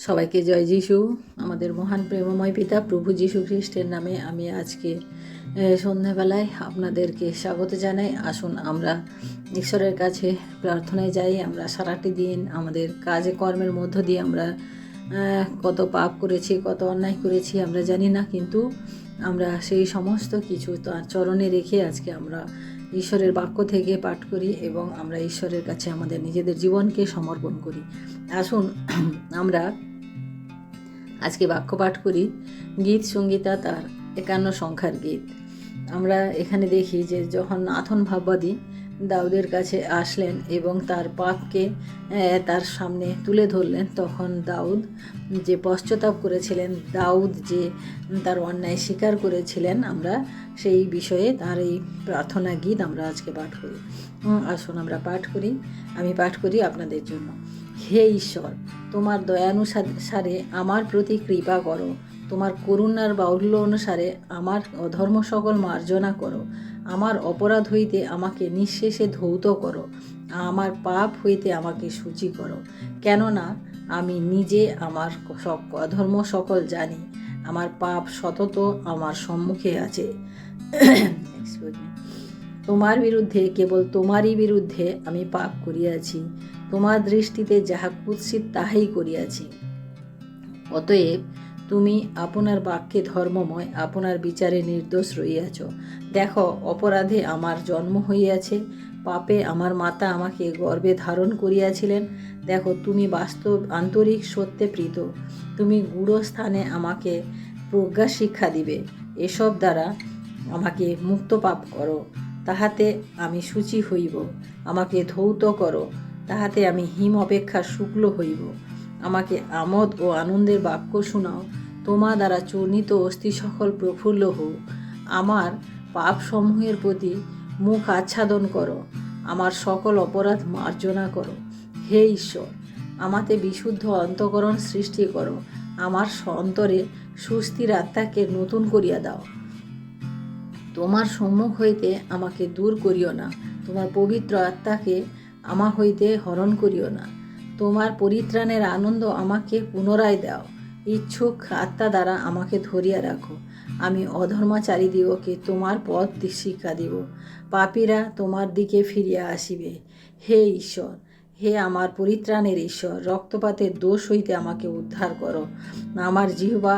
সবাইকে জয় যিশু। আমাদের মহান প্রেমময় পিতা প্রভু যিশু খ্রিস্টের নামে আমি আজকে সন্ধ্যাবেলায় আপনাদেরকে স্বাগত জানাই। আসুন আমরা ঈশ্বরের কাছে প্রার্থনায় যাই। আমরা সারাটি দিন আমাদের কাজে কর্মের মধ্য দিয়ে আমরা কত পাপ করেছি, কত অন্যায় করেছি আমরা জানি না, কিন্তু আমরা সেই সমস্ত কিছু তার চরণে রেখে আজকে আমরা ঈশ্বরের বাক্য থেকে পাঠ করি এবং আমরা ঈশ্বরের কাছে আমাদের নিজেদের জীবনকে সমর্পণ করি। আসুন আমরা আজকে বাক্য পাঠ করি গীত সংগীতা তার 51 সংখ্যার গীত। আমরা এখানে দেখি যে যখন নাথন ভাববাদী দাউদের কাছে আসলেন এবং তার পাপকে তার সামনে তুলে ধরলেন, তখন দাউদ যে পশ্চাতাপ করেছিলেন, দাউদ যে তার অন্যায় স্বীকার করেছিলেন, আমরা সেই বিষয়ে তার এই প্রার্থনা গীত আমরা আজকে পাঠ করি। আসুন আমরা পাঠ করি। আমি পাঠ করি আপনাদের জন্য। হে ঈশ্বর, তোমার দয়ানুসারে আমার প্রতি কৃপা করো। তোমার করুণার বাহুল্য অনুসারে আমার অধর্ম সকল মার্জনা করো। আমার অপরাধ হইতে আমাকে নিঃশেষে ধৌত করো। আমার পাপ হইতে আমাকে শুচি করো। কেননা আমি নিজে আমার অধর্ম সকল জানি। আমার পাপ সতত আমার সম্মুখে আছে। তোমার বিরুদ্ধে, কেবল তোমারই বিরুদ্ধে আমি পাপ করিয়াছি। তোমার দৃষ্টিতে যাহা কুৎসিত তাহাই করিয়াছি। অতএব তুমি আপনার বাক্যে ধর্মময়, আপনার বিচারে নির্দোষ রহিয়াছ। দেখো, অপরাধে আমার জন্ম হইয়াছে, পাপে আমার মাতা আমাকে গর্ভে ধারণ করিয়াছিলেন। দেখো, তুমি বাস্তব আন্তরিক সত্যে প্রীত। তুমি গূঢ় স্থানে আমাকে প্রজ্ঞা শিক্ষা দিবে। এসব দ্বারা আমাকে মুক্ত পাপ করো, তাহাতে আমি শুচি হইব। আমাকে ধৌত করো, তাহাতে আমি হিম অপেক্ষা শুক্ল হইব। আমাকে আমোদ ও আনন্দের বাক্য শোনাও, তোমা দ্বারা চূর্ণিত অস্থি সকল প্রফুল্ল হোক। আমার পাপসমূহের প্রতি মুখ আচ্ছাদন করো, আমার সকল অপরাধ মার্জনা করো। হে ঈশ্বর, আমাতে বিশুদ্ধ অন্তঃকরণ সৃষ্টি করো, আমার অন্তরে সুস্থির আত্মাকে নতুন করিয়া দাও। তোমার সম্মুখ হইতে আমাকে দূর করিও না, তোমার পবিত্র আত্মাকে আমা হইতে হরণ করিও না। তোমার পরিত্রাণের আনন্দ আমাকে পুনরায় দাও। ইচ্ছুক আত্মা দ্বারা আমাকে ধরিয়া রাখো। আমি অধর্মাচারীদিগকে তোমার পথ শিক্ষা দিব। পাপীরা তোমার দিকে ফিরিয়া আসিবে। হে ঈশ্বর, হে আমার পরিত্রাণের ঈশ্বর, রক্তপাতের দোষ হইতে আমাকে উদ্ধার করো। আমার জিহ্বা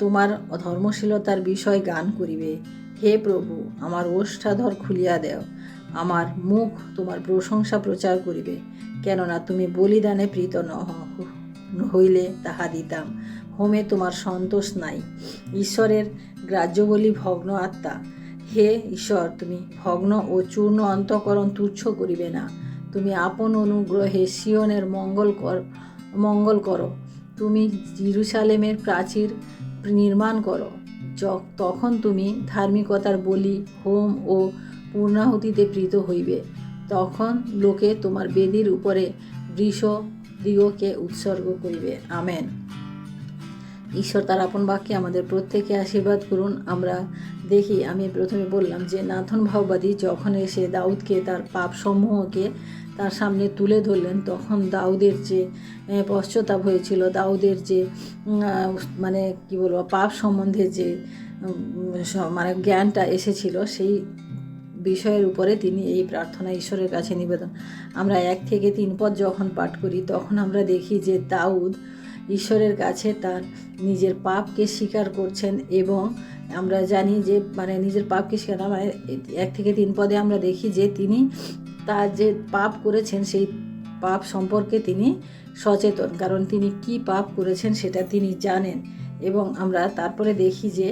তোমার ধর্মশীলতার বিষয় গান করিবে। হে প্রভু, আমার ওষ্ঠাধর খুলিয়া দেও। আমার মুখ তোমার প্রশংসা প্রচার করিবে। কেননা তুমি বলিদানে প্রীত হইলে তাহা দিতাম। হোমে তোমার সন্তোষ নাই। ঈশ্বরের গ্রাহ্য বলি ভগ্ন আত্মা। হে ঈশ্বর, তুমি ভগ্ন ও চূর্ণ অন্তঃকরণ তুচ্ছ করিবে না। তুমি আপন অনুগ্রহে সিয়নের মঙ্গল করো। তুমি জেরুজালেমের প্রাচীর নির্মাণ করো। তখন তুমি ধার্মিকতার বলি, হোম ও পূর্ণাহুতিতে প্রীত হইবে। তখন লোকে তোমার বেদির উপরে বৃষদিগকে উৎসর্গ করিবে। আমেন। ঈশ্বর তার আপন বাক্যে আমাদের প্রত্যেককে আশীর্বাদ করুন। আমরা দেখি, আমি প্রথমে বললাম যে নাথন ভাববাদী যখন এসে দাউদকে তার পাপ সমূহকে তার সামনে তুলে ধরলেন, তখন দাউদের যে পশ্চাতাপ হয়েছিল, দাউদের যে মানে কি বলবো, পাপ সম্বন্ধে যে মানে জ্ঞানটা এসেছিল, সেই বিষয়ের উপরে তিনি এই প্রার্থনা ঈশ্বরের কাছে নিবেদন। আমরা 1 থেকে 3 পদ যখন পাঠ করি, তখন আমরা দেখি যে দাউদ ঈশ্বরের কাছে তার নিজের পাপকে স্বীকার করছেন এবং আমরা জানি যে মানে নিজের পাপকে স্বীকার, মানে 1 থেকে 3 পদে আমরা দেখি যে তিনি তার যে পাপ করেছেন সেই পাপ সম্পর্কে তিনি সচেতন, কারণ তিনি কি পাপ করেছেন সেটা তিনি জানেন। এবং আমরা তারপরে দেখি যে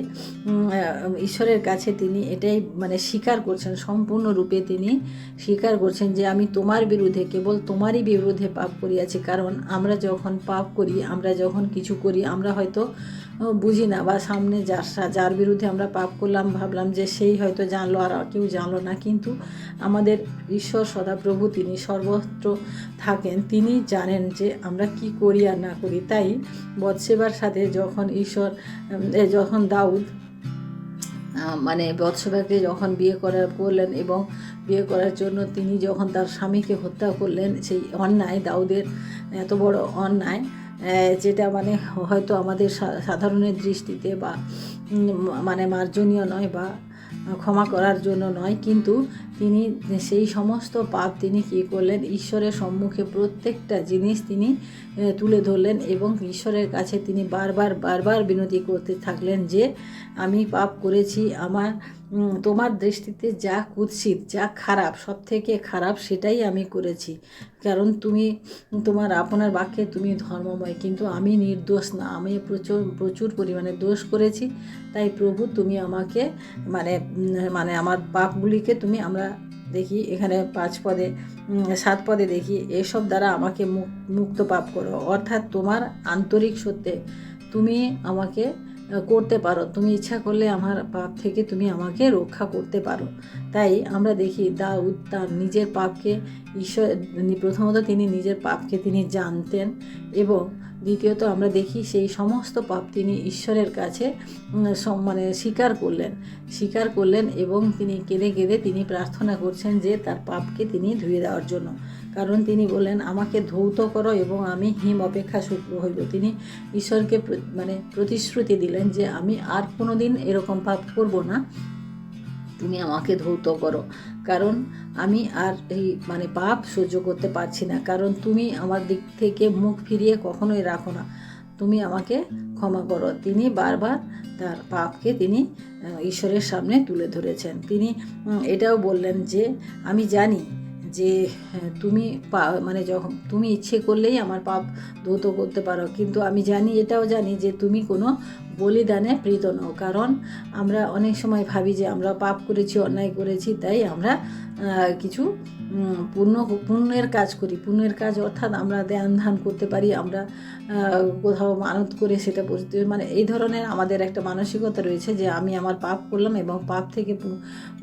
ঈশ্বরের কাছে তিনি এটাই মানে স্বীকার করছেন, সম্পূর্ণরূপে তিনি স্বীকার করছেন যে আমি তোমার বিরুদ্ধে, কেবল তোমারই বিরুদ্ধে পাপ করিয়াছি। কারণ আমরা যখন পাপ করি, আমরা যখন কিছু করি, আমরা হয়তো বুঝি না, বা সামনে যার বিরুদ্ধে আমরা পাপ করলাম ভাবলাম যে সেই হয়তো জানলো আর কেউ জানলো না, কিন্তু আমাদের ঈশ্বর সদাপ্রভু তিনি সর্বত্র থাকেন, তিনি জানেন যে আমরা কি করি আর না করি। তাই বৎসেবার সাথে যখন দাউদ মানে বৎসেবাকে যখন বিয়ে করলেন এবং বিয়ে করার জন্য তিনি যখন তার স্বামীকে হত্যা করলেন, সেই অন্যায়, দাউদের এত বড় অন্যায়, যেটা মানে হয়তো আমাদের সাধারণের দৃষ্টিতে বা মানে মার্জনীয় নয় বা ক্ষমা করার জন্য নয়, কিন্তু তিনি সেই সমস্ত পাপ তিনি কী করলেন, ঈশ্বরের সম্মুখে প্রত্যেকটা জিনিস তিনি তুলে ধরলেন এবং ঈশ্বরের কাছে তিনি বারবার বিনতি করতে থাকলেন যে আমি পাপ করেছি, তোমার দৃষ্টিতে যা কুৎসিত, যা খারাপ, সব থেকে খারাপ সেটাই আমি করেছি। কারণ তুমি তোমার আপনার বাক্যে তুমি ধর্মময়, কিন্তু আমি নির্দোষ না, আমি প্রচুর পরিমাণে দোষ করেছি। তাই প্রভু তুমি আমাকে মানে আমার পাপগুলিকে তুমি, আমরা দেখি এখানে 7 পদে দেখি, এসব দ্বারা আমাকে মুক্ত পাপ করো। অর্থাৎ তোমার আন্তরিক সত্যে তুমি আমাকে করতে পারো, তুমি ইচ্ছা করলে আমার পাপ থেকে তুমি আমাকে রক্ষা করতে পারো। তাই আমরা দেখি দাউদ তার নিজের পাপকে প্রথমত তিনি নিজের পাপকে তিনি জানতেন এবং দ্বিতীয়ত আমরা দেখি সেই সমস্ত পাপ তিনি ঈশ্বরের কাছে স্বীকার করলেন এবং তিনি কেঁদে তিনি প্রার্থনা করছেন যে তার পাপকে তিনি ধুয়ে দেওয়ার জন্য। কারণ তিনি বললেন আমাকে ধৌত করো এবং আমি হিম অপেক্ষা শুক্র হইব। তিনি ঈশ্বরকে প্রতিশ্রুতি দিলেন যে আমি আর কোনো দিন এরকম পাপ করব না, তুমি আমাকে ধৌত করো, কারণ আমি আর এই পাপ সহ্য করতে পারছি না। কারণ তুমি আমার দিক থেকে মুখ ফিরিয়ে কখনোই রাখো না, তুমি আমাকে ক্ষমা করো। তিনি বারবার তার পাপকে তিনি ঈশ্বরের সামনে তুলে ধরেছেন। তিনি এটাও বললেন যে আমি জানি যে তুমি যখন তুমি ইচ্ছে করলেই আমার পাপ ধৌত করতে পারো, কিন্তু আমি এটাও জানি যে তুমি কোনো বলিদানে প্রীত নও। কারণ আমরা অনেক সময় ভাবি যে আমরা পাপ করেছি, অন্যায় করেছি, তাই আমরা কিছু পুণ্যের কাজ করি। পুণ্যের কাজ অর্থাৎ আমরা ধ্যান করতে পারি, আমরা কোথাও মানত করে সেটা এই ধরনের আমাদের একটা মানসিকতা রয়েছে যে আমি আমার পাপ করলাম এবং পাপ থেকে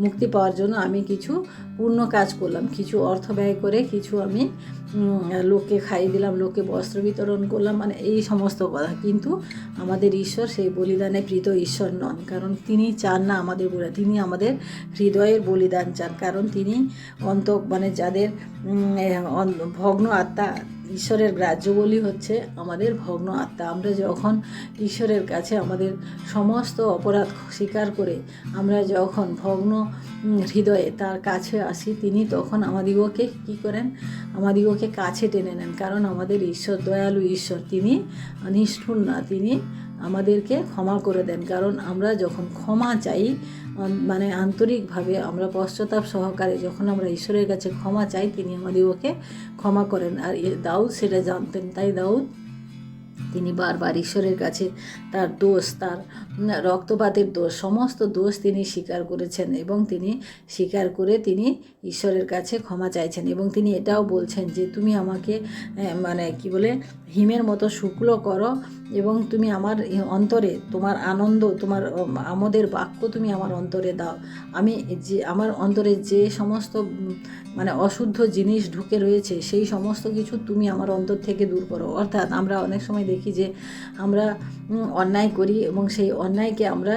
মুক্তি পাওয়ার জন্য আমি কিছু পুণ্য কাজ করলাম, কিছু অর্থ ব্যয় করে কিছু আমি লোককে খাইয়ে দিলাম, লোককে বস্ত্র বিতরণ করলাম, এই সমস্ত কথা। কিন্তু আমাদের ঈশ্বর সেই বলিদানে প্রীত ঈশ্বর নন, কারণ তিনি চান না আমাদের তিনি আমাদের হৃদয়ের বলিদান চান। কারণ তিনি যাদের ভগ্ন আত্মা, ঈশ্বরের গ্রাহ্য বলি হচ্ছে আমাদের ভগ্ন আত্মা। আমরা যখন ঈশ্বরের কাছে আমাদের সমস্ত অপরাধ স্বীকার করে আমরা যখন ভগ্ন হৃদয়ে তার কাছে আসি, তিনি তখন আমাদিগকে কী করেন, আমাদিগকে কাছে টেনে নেন। কারণ আমাদের ঈশ্বর দয়ালু ঈশ্বর, তিনি নিষ্ঠুর না, তিনি আমাদেরকে ক্ষমা করে দেন। কারণ আমরা যখন ক্ষমা চাই, আন্তরিকভাবে আমরা পশ্চাতাপ সহকারে যখন আমরা ঈশ্বরের কাছে ক্ষমা চাই, তিনি আমাদেরকে ক্ষমা করেন। আর দাউদ সেটা জানতেন, তাই দাউদ তিনি বারবার ঈশ্বরের কাছে তার দোষ, তার রক্তপাতের দোষ, সমস্ত দোষ তিনি স্বীকার করেছেন এবং তিনি স্বীকার করে তিনি ঈশ্বরের কাছে ক্ষমা চাইছেন। এবং তিনি এটাও বলছেন যে তুমি আমাকে হিমের মতো শুক্ল করো এবং তুমি আমার অন্তরে তোমার আনন্দ, তোমার আমাদের বাক্য তুমি আমার অন্তরে দাও। আমার অন্তরে যে সমস্ত অশুদ্ধ জিনিস ঢুকে রয়েছে, সেই সমস্ত কিছু তুমি আমার অন্তর থেকে দূর করো। অর্থাৎ আমরা অনেক সময় দেখি যে আমরা অন্যায় করি এবং সেই অন্যায়কে আমরা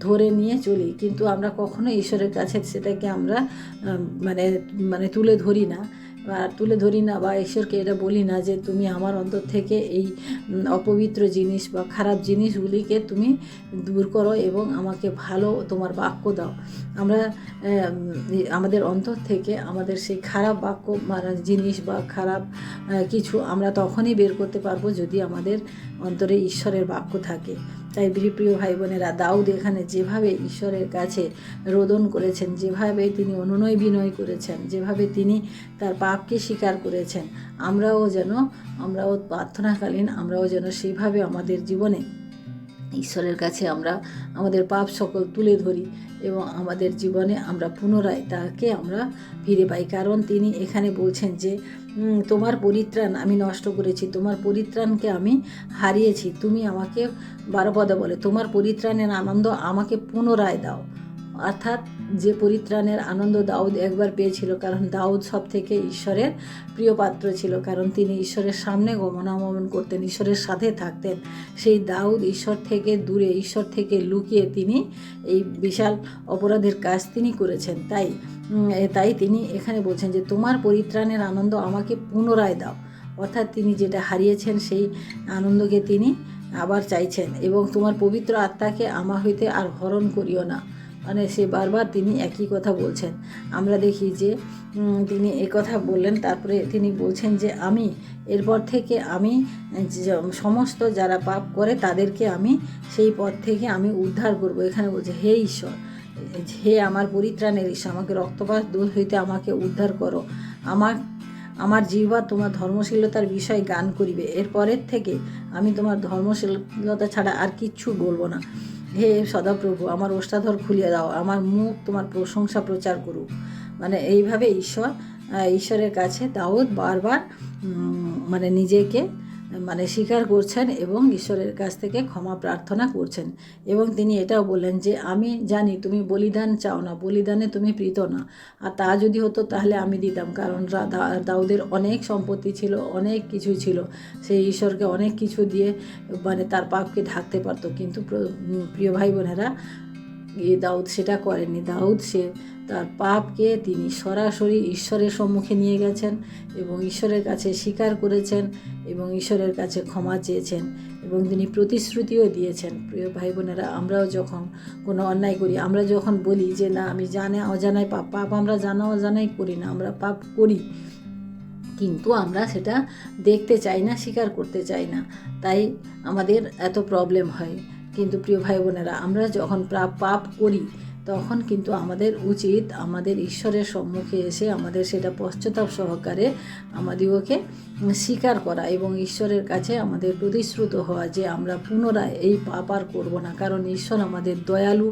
ধরে নিয়ে চলি, কিন্তু আমরা কখনো ঈশ্বরের কাছে সেটাকে আমরা তুলে ধরি না বা ঈশ্বরকে এটা বলি না যে তুমি আমার অন্তর থেকে এই অপবিত্র জিনিস বা খারাপ জিনিসগুলিকে তুমি দূর করো এবং আমাকে ভালো তোমার বাক্য দাও। আমরা আমাদের অন্তর থেকে আমাদের সেই খারাপ বাক্য জিনিস বা খারাপ কিছু আমরা তখনই বের করতে পারবো যদি আমাদের অন্তরে ঈশ্বরের বাক্য থাকে। তাই প্রিয় ভাই বোনেরা, দাউদ এখানে যেভাবে ঈশ্বরের কাছে রোদন করেছেন, যেভাবে তিনি অনুনয় বিনয় করেছেন, যেভাবে তিনি তার পাপকে স্বীকার করেছেন, আমরাও প্রার্থনাকালীন আমরাও যেন সেইভাবে আমাদের জীবনে ঈশ্বরের কাছে আমরা আমাদের পাপ সকল তুলে ধরি এবং আমাদের জীবনে আমরা পুনরায় তাকে আমরা ফিরে পাই। কারণ তিনি এখানে বলছেন যে তোমার পরিত্রাণ আমি নষ্ট করেছি, তোমার পরিত্রাণকে আমি হারিয়েছি, তুমি আমাকে 12 পদে বলে তোমার পরিত্রাণের আনন্দ আমাকে পুনরায় দাও। অর্থাৎ যে পরিত্রাণের আনন্দ দাউদ একবার পেয়েছিল, কারণ দাউদ সব থেকে ঈশ্বরের প্রিয় পাত্র ছিল, কারণ তিনি ঈশ্বরের সামনে গমনাগমন করতেন, ঈশ্বরের সাথে থাকতেন। সেই দাউদ ঈশ্বর থেকে দূরে, ঈশ্বর থেকে লুকিয়ে তিনি এই বিশাল অপরাধের কাজ তিনি করেছেন। তাই তিনি এখানে বলছেন যে তোমার পরিত্রাণের আনন্দ আমাকে পুনরায় দাও। অর্থাৎ তিনি যেটা হারিয়েছেন সেই আনন্দকে তিনি আবার চাইছেন, এবং তোমার পবিত্র আত্মাকে আমার হইতে আর হরণ করিও না। মানে সে বারবার তিনি একই কথা বলছেন। আমরা দেখি যে তিনি কথা বললেন, তারপরে তিনি বলছেন যে আমি এরপর থেকে আমি সমস্ত যারা পাপ করে তাদেরকে আমি সেই পথ থেকে আমি উদ্ধার করব। এখানে বলছে, হে ঈশ্বর, হে আমার পরিত্রাণের ঈশ্বর, আমাকে রক্তপাত দোষ হইতে আমাকে উদ্ধার করো। আমার জিহ্বা তোমার ধর্মশীলতার বিষয়ে গান করিবে। এরপরের থেকে আমি তোমার ধর্মশীলতা ছাড়া আর কিচ্ছু বলবো না। হে সদাপ্রভু, আমার ওষ্ঠাধর খুলিয়ে দাও, আমার মুখ তোমার প্রশংসা প্রচার করুক। মানে এইভাবে ঈশ্বরের কাছে দাউদ বারবার মানে নিজেকে মানে স্বীকার করছেন এবং ঈশ্বরের কাছ থেকে ক্ষমা প্রার্থনা করছেন। এবং তিনি এটাও বললেন যে আমি জানি তুমি বলিদান চাও না, বলিদানে তুমি প্রীত না, আর তা যদি হতো তাহলে আমি দিতাম। কারণ দাউদের অনেক সম্পত্তি ছিল, অনেক কিছু ছিল, সেই ঈশ্বরকে অনেক কিছু দিয়ে মানে তার পাপকে ঢাকতে পারতো। কিন্তু প্রিয় ভাই বোনেরা, দাউদ সেটা করেননি। দাউদ সে তার পাপকে তিনি সরাসরি ঈশ্বরের সম্মুখে নিয়ে গেছেন এবং ঈশ্বরের কাছে স্বীকার করেছেন এবং ঈশ্বরের কাছে ক্ষমা চেয়েছেন এবং তিনি প্রতিশ্রুতিও দিয়েছেন। প্রিয় ভাই বোনেরা, আমরাও যখন কোনো অন্যায় করি, আমরা যখন বলি যে না আমি অজানায় পাপ আমরা জানা অজানাই করি না, আমরা পাপ করি, কিন্তু আমরা সেটা দেখতে চাই না, স্বীকার করতে চাই না, তাই আমাদের এত প্রবলেম হয়। কিন্তু প্রিয় ভাই বোনেরা, আমরা যখন পাপ করি তখন কিন্তু আমাদের উচিত আমাদের ঈশ্বরের সম্মুখে এসে আমাদের সেটা পশ্চাতাপ সহকারে আমাদিগকে স্বীকার করা এবং ঈশ্বরের কাছে আমাদের প্রতিশ্রুত হওয়া যে আমরা পুনরায় এই পাপ আর করবো না। কারণ ঈশ্বর আমাদের দয়ালু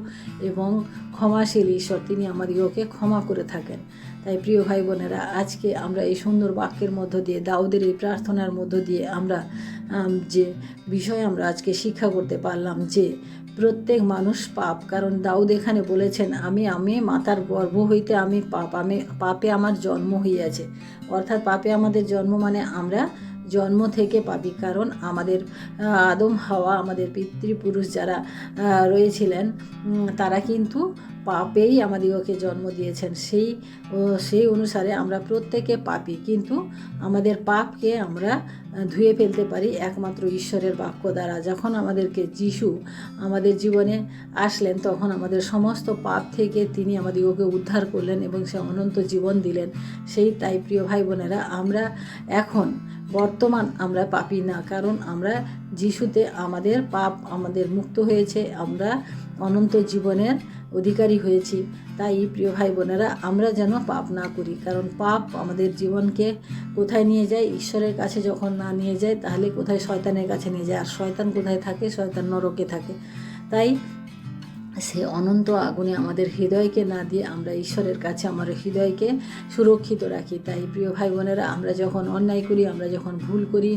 এবং ক্ষমাশীল ঈশ্বর, তিনি আমাদিগকে ক্ষমা করে থাকেন। তাই প্রিয় ভাই বোনেরা, আজকে আমরা এই সুন্দর বাক্যের মধ্য দিয়ে, দাউদের এই প্রার্থনার মধ্য দিয়ে আমরা যে বিষয় আমরা আজকে শিক্ষা করতে পারলাম যে প্রত্যেক মানুষ পাপ। কারণ দাউদ এখানে বলেছেন আমি মাতার গর্ভ হইতে আমি পাপে আমার জন্ম হইয়াছে। অর্থাৎ পাপে আমাদের জন্ম মানে আমরা জন্ম থেকে পাপী। কারণ আমাদের আদম হাওয়া, আমাদের পিতৃপুরুষ যারা রয়েছিলেন তারা কিন্তু পাপেই আমাদিগকে জন্ম দিয়েছেন। সেই অনুসারে আমরা প্রত্যেকে পাপী, কিন্তু আমাদের পাপকে আমরা ধুয়ে ফেলতে পারি একমাত্র ঈশ্বরের বাক্য দ্বারা। যখন আমাদেরকে যিশু আমাদের জীবনে আসলেন তখন আমাদের সমস্ত পাপ থেকে তিনি আমাদিগকে উদ্ধার করলেন এবং সে অনন্ত জীবন দিলেন। তাই প্রিয় ভাই বোনেরা, আমরা এখন বর্তমান আমরা পাপী না, কারণ আমরা যিশুতে আমাদের পাপ আমাদের মুক্ত হয়েছে, আমরা অনন্ত জীবনের অধিকারী হয়েছি। তাই প্রিয় ভাই বোনেরা, আমরা যেন পাপ না করি, কারণ পাপ আমাদের জীবনকে কোথায় নিয়ে যায়? ঈশ্বরের কাছে যখন না নিয়ে যায় তাহলে কোথায়? শয়তানের কাছে নিয়ে যায়। আর শয়তান কোথায় থাকে? শয়তান নরকে থাকে। তাই সে অনন্ত আগুনে আমাদের হৃদয়কে না দিয়ে আমরা ঈশ্বরের কাছে আমাদের হৃদয়কে সুরক্ষিত রাখি। তাই প্রিয় ভাই বোনেরা, আমরা যখন অন্যায় করি, আমরা যখন ভুল করি,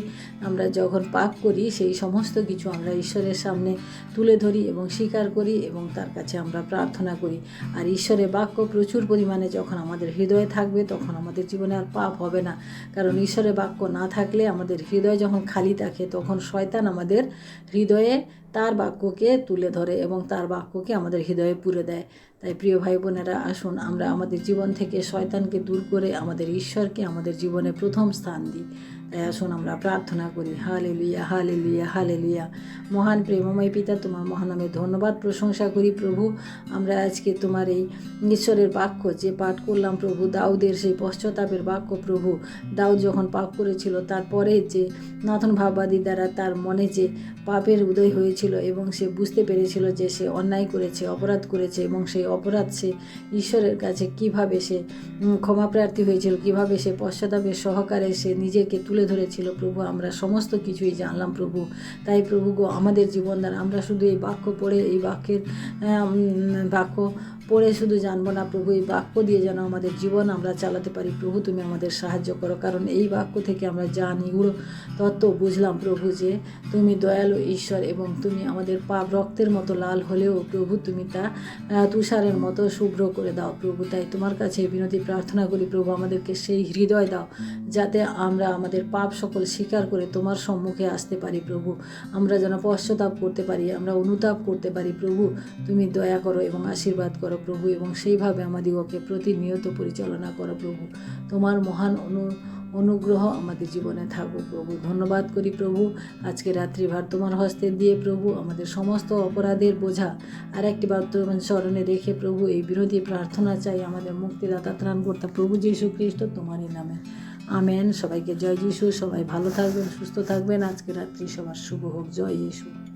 আমরা যখন পাপ করি, সেই সমস্ত কিছু আমরা ঈশ্বরের সামনে তুলে ধরি এবং স্বীকার করি এবং তার কাছে আমরা প্রার্থনা করি। আর ঈশ্বরের বাক্য প্রচুর পরিমাণে যখন আমাদের হৃদয়ে থাকবে তখন আমাদের জীবনে আর পাপ হবে না। কারণ ঈশ্বরের বাক্য না থাকলে আমাদের হৃদয় যখন খালি থাকে তখন শয়তান আমাদের হৃদয়ে তার বাক্যকে তুলে ধরে এবং তার বাক্যকে আমাদের হৃদয়ে পুরে দেয়। তাই প্রিয় ভাই বোনেরা, আসুন আমরা আমাদের জীবন থেকে শয়তানকে দূর করে আমাদের ঈশ্বরকে আমাদের জীবনে প্রথম স্থান দিই। তাই আসুন আমরা প্রার্থনা করি। Hallelujah, hallelujah, hallelujah. মহান প্রেমময় পিতা, তোমার মহানামে ধন্যবাদ প্রশংসা করি প্রভু। আমরা আজকে তোমার এই ঈশ্বরের বাক্য যে পাঠ করলাম প্রভু, দাউদের সেই পশ্চাতাপের বাক্য প্রভু, দাউদ যখন পাপ করেছিল তারপরে যে নাথন ভাববাদী দ্বারা তার মনে যে পাপের উদয় হয়েছিল এবং সে বুঝতে পেরেছিল যে সে অন্যায় করেছে, অপরাধ করেছে এবং সেই অপরাধ সে ঈশ্বরের কাছে কিভাবে সে ক্ষমাপ্রার্থী হয়েছিল, কিভাবে সে পশ্চাতাপের সহকারে সে নিজেকে তুলে ধরেছিল প্রভু, আমরা সমস্ত কিছুই জানলাম প্রভু। তাই প্রভু গো, আমাদের জীবন দ্বারা আমরা শুধু এই বাক্য পড়ে, এই বাক্য পড়ে শুধু জানবো না প্রভু, এই বাক্য দিয়ে যেন আমাদের জীবন আমরা চালাতে পারি প্রভু। তুমি আমাদের সাহায্য করো, কারণ এই বাক্য থেকে আমরা যা নিগুড় তত্ত্ব বুঝলাম প্রভু যে তুমি দয়ালু ঈশ্বর এবং তুমি আমাদের পাপ রক্তের মতো লাল হলেও প্রভু তুমি তা তুষারের মতো শুভ্র করে দাও প্রভু। তাই তোমার কাছে বিনতি প্রার্থনা করি প্রভু, আমাদেরকে সেই হৃদয় দাও যাতে আমরা আমাদের পাপ সকল স্বীকার করে তোমার সম্মুখে আসতে পারি প্রভু। আমরা যেন পশ্চাতাপ করতে পারি, আমরা অনুতাপ করতে পারি প্রভু। তুমি দয়া করো এবং আশীর্বাদ করো প্রভু এবং সেইভাবে আমাদিগকে প্রতিনিয়ত পরিচালনা করো প্রভু। তোমার মহান অনুগ্রহ আমাদের জীবনে থাকুক প্রভু। ধন্যবাদ করি প্রভু, আজকে রাত্রিভার তোমার হস্তে দিয়ে প্রভু আমাদের সমস্ত অপরাধের বোঝা আর একটি বার তোমার স্মরণে রেখে প্রভু এই বিরোধী প্রার্থনা চাই আমাদের মুক্তিদাতা ত্রাণকর্তা প্রভু যীশু খ্রিস্ট তোমারই নামে, আমেন। সবাইকে জয় যিশু। সবাই ভালো থাকবেন, সুস্থ থাকবেন। আজকে রাত্রি সবার শুভ হোক। জয় যিশু।